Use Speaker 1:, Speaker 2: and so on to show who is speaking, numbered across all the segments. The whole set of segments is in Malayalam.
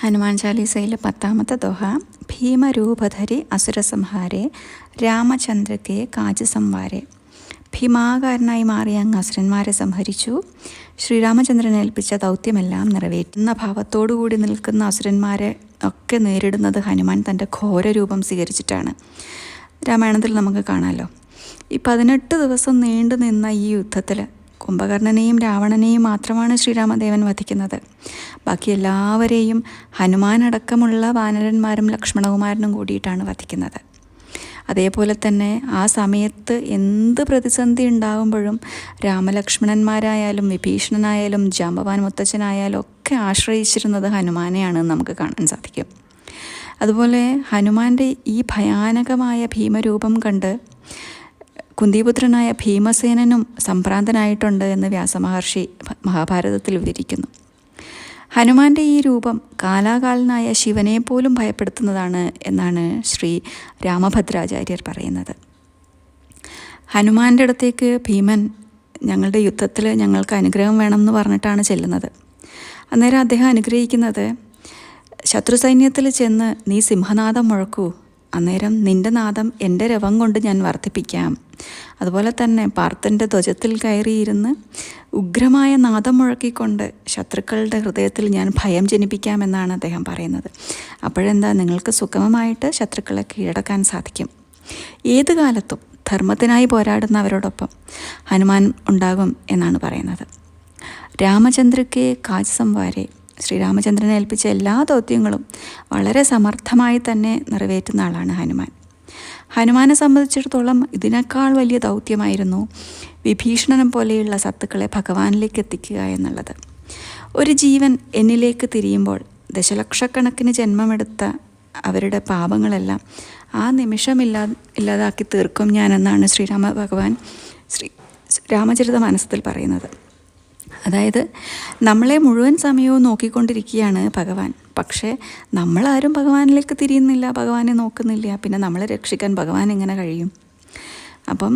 Speaker 1: ഹനുമാൻ ചാലീസയിലെ 10ാമത്തെ ദോഹ. ഭീമരൂപധരി അസുരസംഹാരെ രാമചന്ദ്രക്കെ കാജ് സംവാരെ. ഭീമാകാരനായി മാറിയ അങ്ങ് അസുരന്മാരെ സംഹരിച്ചു. ശ്രീരാമചന്ദ്രനെ ഏൽപ്പിച്ച ദൗത്യമെല്ലാം നിറവേറ്റുന്ന ഭാവത്തോടുകൂടി നിൽക്കുന്ന അസുരന്മാരെ ഒക്കെ നേരിടുന്നത് ഹനുമാൻ തൻ്റെ ഘോരരൂപം സ്വീകരിച്ചിട്ടാണ്. രാമായണത്തിൽ നമുക്ക് കാണാമല്ലോ. ഈ 18 ദിവസം നീണ്ടു നിന്ന ഈ യുദ്ധത്തിൽ കുംഭകർണനെയും രാവണനെയും മാത്രമാണ് ശ്രീരാമദേവൻ വധിക്കുന്നത്. ബാക്കി എല്ലാവരെയും ഹനുമാനടക്കമുള്ള വാനരന്മാരും ലക്ഷ്മണകുമാരനും കൂടിയിട്ടാണ് വധിക്കുന്നത്. അതേപോലെ തന്നെ ആ സമയത്ത് എന്ത് പ്രതിസന്ധി ഉണ്ടാകുമ്പോഴും രാമലക്ഷ്മണന്മാരായാലും വിഭീഷണനായാലും ജാമ്പവാൻ മുത്തച്ഛനായാലും ഒക്കെ ആശ്രയിച്ചിരുന്നത് ഹനുമാനെയാണ് നമുക്ക് കാണാൻ സാധിക്കും. അതുപോലെ ഹനുമാൻ്റെ ഈ ഭയാനകമായ ഭീമരൂപം കണ്ട് കുന്തിപുത്രനായ ഭീമസേനനും സംഭ്രാന്തനായിട്ടുണ്ട് എന്ന് വ്യാസമഹർഷി മഹാഭാരതത്തിൽ വിവരിക്കുന്നു. ഹനുമാൻ്റെ ഈ രൂപം കാലാകാലനായ ശിവനെ പോലും ഭയപ്പെടുത്തുന്നതാണ് എന്നാണ് ശ്രീ രാമഭദ്രാചാര്യർ പറയുന്നത്. ഹനുമാൻ്റെ അടുത്തേക്ക് ഭീമൻ ഞങ്ങളുടെ യുദ്ധത്തിൽ ഞങ്ങൾക്ക് അനുഗ്രഹം വേണമെന്ന് പറഞ്ഞിട്ടാണ് ചെല്ലുന്നത്. അന്നേരം അദ്ദേഹം അനുഗ്രഹിക്കുന്നത്, ശത്രുസൈന്യത്തിൽ ചെന്ന് നീ സിംഹനാദം മുഴക്കൂ, അന്നേരം നിൻ്റെ നാദം എൻ്റെ രവം കൊണ്ട് ഞാൻ വർദ്ധിപ്പിക്കാം. അതുപോലെ തന്നെ പാർത്ഥൻ്റെ ധ്വജത്തിൽ കയറിയിരുന്ന് ഉഗ്രമായ നാദം മുഴക്കിക്കൊണ്ട് ശത്രുക്കളുടെ ഹൃദയത്തിൽ ഞാൻ ഭയം ജനിപ്പിക്കാമെന്നാണ് അദ്ദേഹം പറയുന്നത്. അപ്പോഴെന്താ, നിങ്ങൾക്ക് സുഗമമായിട്ട് ശത്രുക്കളെ കീഴടക്കാൻ സാധിക്കും. ഏത് കാലത്തും ധർമ്മത്തിനായി പോരാടുന്നവരോടൊപ്പം ഹനുമാൻ ഉണ്ടാകും എന്നാണ് പറയുന്നത്. രാമചന്ദ്രക്കെ കാജ് സംവാരെ. ശ്രീരാമചന്ദ്രനെ ഏൽപ്പിച്ച എല്ലാ ദൗത്യങ്ങളും വളരെ സമർത്ഥമായി തന്നെ നിറവേറ്റുന്ന ആളാണ് ഹനുമാൻ. ഹനുമാനെ സംബന്ധിച്ചിടത്തോളം ഇതിനേക്കാൾ വലിയ ദൗത്യമായിരുന്നു വിഭീഷണനെ പോലെയുള്ള സത്തുക്കളെ ഭഗവാനിലേക്ക് എത്തിക്കുക എന്നുള്ളത്. ഒരു ജീവൻ എന്നിലേക്ക് തിരിയുമ്പോൾ ദശലക്ഷക്കണക്കിന് ജന്മമെടുത്ത അവരുടെ പാപങ്ങളെല്ലാം ആ നിമിഷം ഇല്ലാതാക്കി തീർക്കും ഞാൻ എന്നാണ് ശ്രീരാമ ഭഗവാൻ രാമചരിതമാനസത്തിൽ പറയുന്നത്. അതായത് നമ്മളെ മുഴുവൻ സമയവും നോക്കിക്കൊണ്ടിരിക്കുകയാണ് ഭഗവാൻ. പക്ഷേ നമ്മളാരും ഭഗവാനിലേക്ക് തിരിയുന്നില്ല, ഭഗവാനെ നോക്കുന്നില്ല. പിന്നെ നമ്മളെ രക്ഷിക്കാൻ ഭഗവാൻ എങ്ങനെ കഴിയും? അപ്പം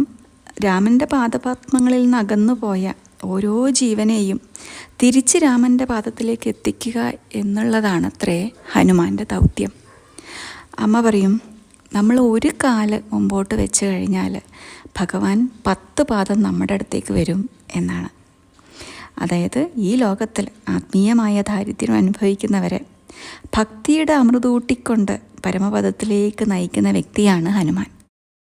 Speaker 1: രാമൻ്റെ പാദപത്മങ്ങളിൽ നിന്ന് അകന്നു പോയ ഓരോ ജീവനെയും തിരിച്ച് രാമൻ്റെ പാദത്തിലേക്ക് എത്തിക്കുക എന്നുള്ളതാണത്രേ ഹനുമാൻ്റെ ദൗത്യം. അമ്മ പറയും, നമ്മൾ ഒരു കാല് മുമ്പോട്ട് വെച്ച് കഴിഞ്ഞാൽ ഭഗവാൻ 10 പാദം നമ്മുടെ അടുത്തേക്ക് വരും എന്നാണ്. അതായത് ഈ ലോകത്തിൽ ആത്മീയമായ ദാരിദ്ര്യം അനുഭവിക്കുന്നവരെ ഭക്തിയുടെ അമൃതൂട്ടിക്കൊണ്ട് പരമപദത്തിലേക്ക് നയിക്കുന്ന വ്യക്തിയാണ് ഹനുമാൻ.